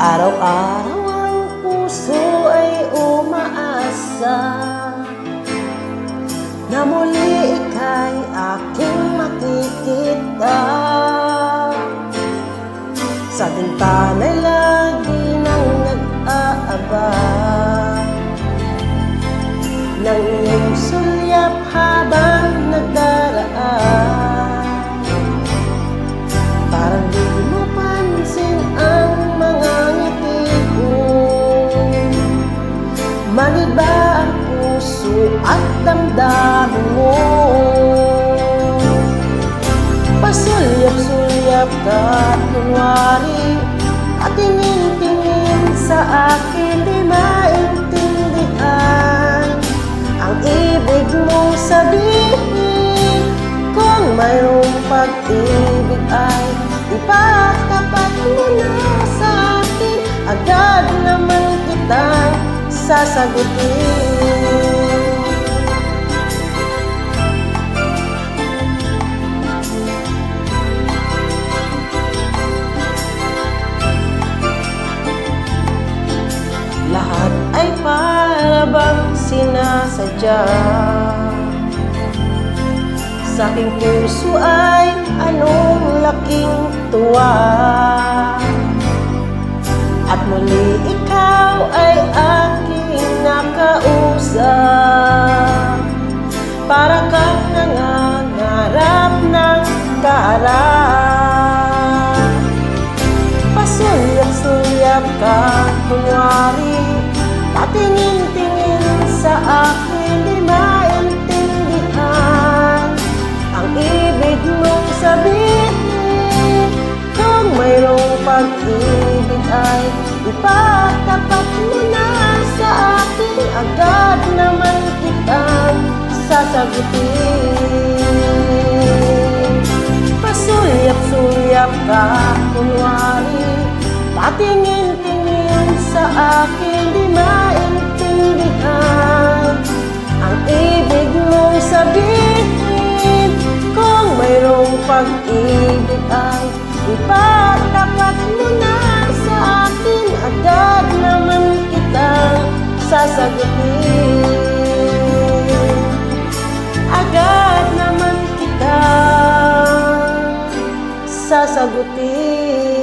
Araw-araw ang puso ay umaasa na muli ika'y aking makikita. Sa bintana'y lagi nang nag-aabang ng iyong sulyap habang nagdaraan. Parang di mo pansin ang mga ngiti ko, maniba ang puso at damdamin mo. Pasulyap-sulyap ka at kunwari, at tingin-tingin sa akin, di maintindihan ang ibig mong sabihin. Kung mayroong pag-ibig ay ipatapat mo na sa akin, agad naman kitang sasagutin. Lahat ay para bang sinasadya, sa aking puso ay anong laking tuwa, at muli ikaw ay aking nakausap. Para kang nangangarap ng kaharap, pasulyap-sulyap ka kunwari, patingin-tingin sa akin, di maintindihan ang ibig mong sabihin. Kung mayroong pag-ibig ay ipatapat mo na sa akin, agad naman kitang sasagutin. Pasulyap-sulyap ka kunwari, patingin-tingin sa akin, di maintindihan ang ibig mong sabihin. Kung mayroong pag-ibig ay ipatapat mo na sa akin, agad naman kitang sasagutin. Agad naman kitang sasagutin.